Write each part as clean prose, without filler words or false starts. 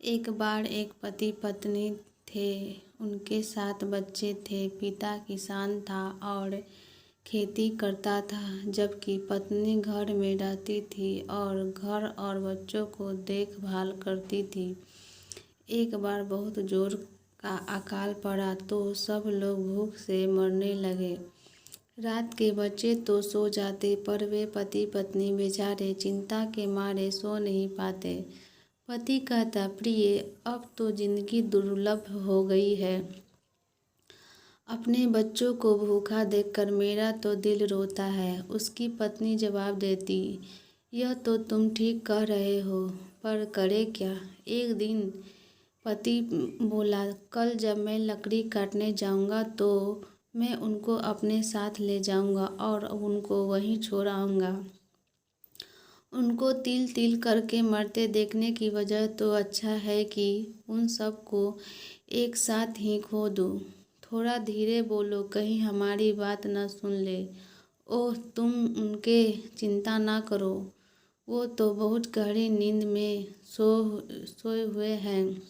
एक बार एक पति पत्नी थे। उनके 7 बच्चे थे। पिता किसान था और खेती करता था, जबकि पत्नी घर में रहती थी और घर और बच्चों को देखभाल करती थी। एक बार बहुत जोर का अकाल पड़ा तो सब लोग भूख से मरने लगे। रात के बच्चे तो सो जाते, पर वे पति पत्नी बेचारे चिंता के मारे सो नहीं पाते। पति कहता, प्रिय, अब तो जिंदगी दुर्लभ हो गई है। अपने बच्चों को भूखा देखकर मेरा तो दिल रोता है। उसकी पत्नी जवाब देती, यह तो तुम ठीक कह रहे हो, पर करे क्या। एक दिन पति बोला, कल जब मैं लकड़ी काटने जाऊंगा तो मैं उनको अपने साथ ले जाऊंगा और उनको वहीं छोड़ आऊंगा। उनको तिल तिल करके मरते देखने की वजह तो अच्छा है कि उन सबको एक साथ ही खो दूँ। थोड़ा धीरे बोलो, कहीं हमारी बात न सुन ले। ओह, तुम उनके चिंता ना करो, वो तो बहुत गहरी नींद में सोए हुए हैं।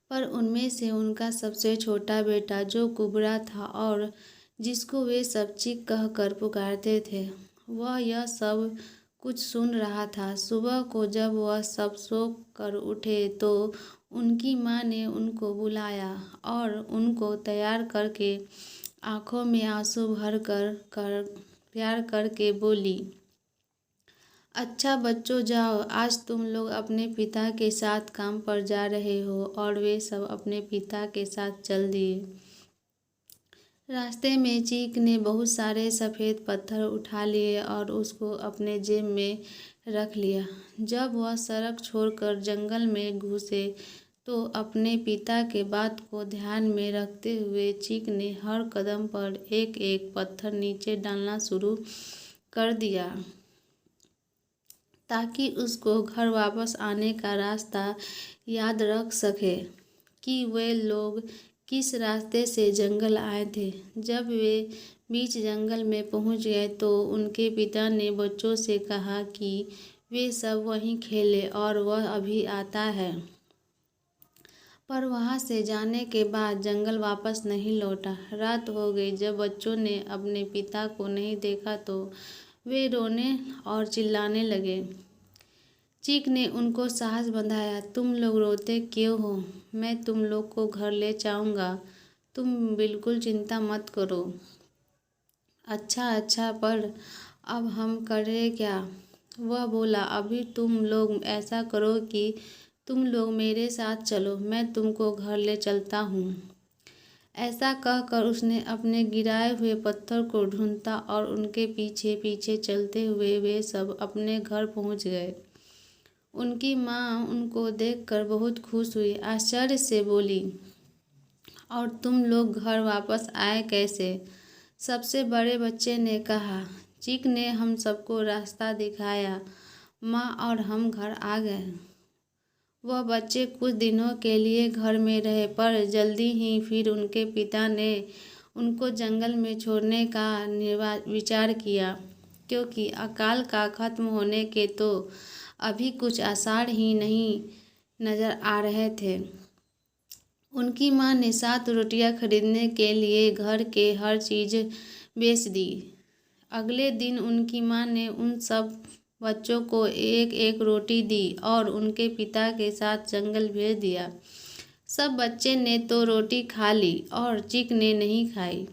पर उनमें से उनका सबसे छोटा बेटा, जो कुबड़ा था और जिसको वे सब चीख कह कर पुकारते थे, वह यह सब कुछ सुन रहा था। सुबह को जब वह सब सो कर उठे तो उनकी माँ ने उनको बुलाया और उनको तैयार करके आंखों में आंसू भर कर प्यार करके बोली, अच्छा बच्चों, जाओ, आज तुम लोग अपने पिता के साथ काम पर जा रहे हो। और वे सब अपने पिता के साथ चल दिए। रास्ते में चीक ने बहुत सारे सफ़ेद पत्थर उठा लिए और उसको अपने जेब में रख लिया। जब वह सड़क छोड़कर जंगल में घुसे तो अपने पिता के बात को ध्यान में रखते हुए चीक ने हर कदम पर एक एक पत्थर नीचे डालना शुरू कर दिया, ताकि उसको घर वापस आने का रास्ता याद रख सके कि वे लोग किस रास्ते से जंगल आए थे। जब वे बीच जंगल में पहुंच गए तो उनके पिता ने बच्चों से कहा कि वे सब वहीं खेलें और वह अभी आता है। पर वहां से जाने के बाद जंगल वापस नहीं लौटा। रात हो गई। जब बच्चों ने अपने पिता को नहीं देखा तो वे रोने और चिल्लाने लगे। चीक ने उनको साहस बंधाया, तुम लोग रोते क्यों हो? मैं तुम लोग को घर ले जाऊंगा, तुम बिल्कुल चिंता मत करो। अच्छा, पर अब हम करें क्या? वह बोला, अभी तुम लोग ऐसा करो कि तुम लोग मेरे साथ चलो, मैं तुमको घर ले चलता हूँ। ऐसा कहकर उसने अपने गिराए हुए पत्थर को ढूंढता और उनके पीछे पीछे चलते हुए वे सब अपने घर पहुँच गए। उनकी माँ उनको देखकर बहुत खुश हुई, आश्चर्य से बोली, और तुम लोग घर वापस आए कैसे? सबसे बड़े बच्चे ने कहा। चीक ने हम सबको रास्ता दिखाया, माँ, और हम घर आ गए। वह बच्चे कुछ दिनों के लिए घर में रहे, पर जल्दी ही फिर उनके पिता ने उनको जंगल में छोड़ने का विचार किया, क्योंकि अकाल का खत्म होने के तो अभी कुछ आसार ही नहीं नजर आ रहे थे। उनकी माँ ने 7 रोटियां खरीदने के लिए घर के हर चीज़ बेच दी। अगले दिन उनकी माँ ने उन सब बच्चों को एक एक रोटी दी और उनके पिता के साथ जंगल भेज दिया। सब बच्चे ने तो रोटी खा ली और चीक ने नहीं खाई।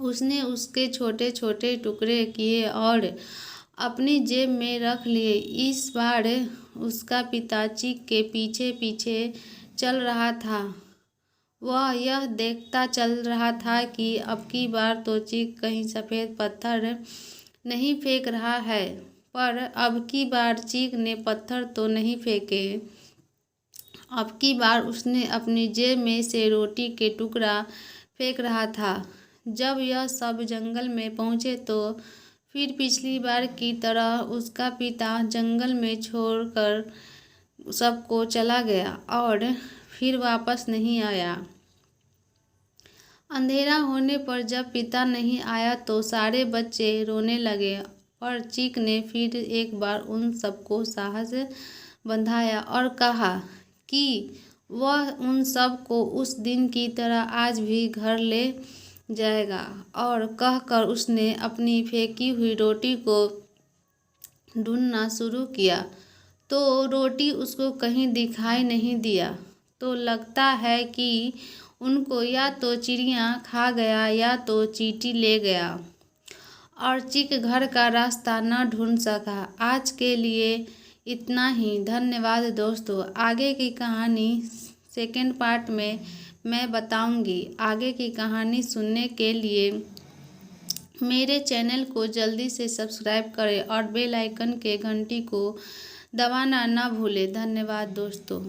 उसने उसके छोटे छोटे टुकड़े किए और अपनी जेब में रख लिए। इस बार उसका पिता चीक के पीछे पीछे चल रहा था। वह यह देखता चल रहा था कि अब की बार तो चीक कहीं सफ़ेद पत्थर नहीं फेंक रहा है। पर अब की बार चीक ने पत्थर तो नहीं फेंके। अब की बार उसने अपनी जेब में से रोटी के टुकड़ा फेंक रहा था। जब यह सब जंगल में पहुँचे तो फिर पिछली बार की तरह उसका पिता जंगल में छोड़कर सबको चला गया और फिर वापस नहीं आया। अंधेरा होने पर जब पिता नहीं आया तो सारे बच्चे रोने लगे, पर चीक ने फिर एक बार उन सबको साहस बंधाया और कहा कि वह उन सब को उस दिन की तरह आज भी घर ले जाएगा। और कहकर उसने अपनी फेंकी हुई रोटी को ढूंढना शुरू किया, तो रोटी उसको कहीं दिखाई नहीं दिया। तो लगता है कि उनको या तो चिड़िया खा गया या तो चींटी ले गया और चिक घर का रास्ता न ढूंढ सका। आज के लिए इतना ही। धन्यवाद दोस्तों। आगे की कहानी सेकेंड पार्ट में मैं बताऊंगी। आगे की कहानी सुनने के लिए मेरे चैनल को जल्दी से सब्सक्राइब करें और बेल आइकन के घंटी को दबाना ना भूलें। धन्यवाद दोस्तों।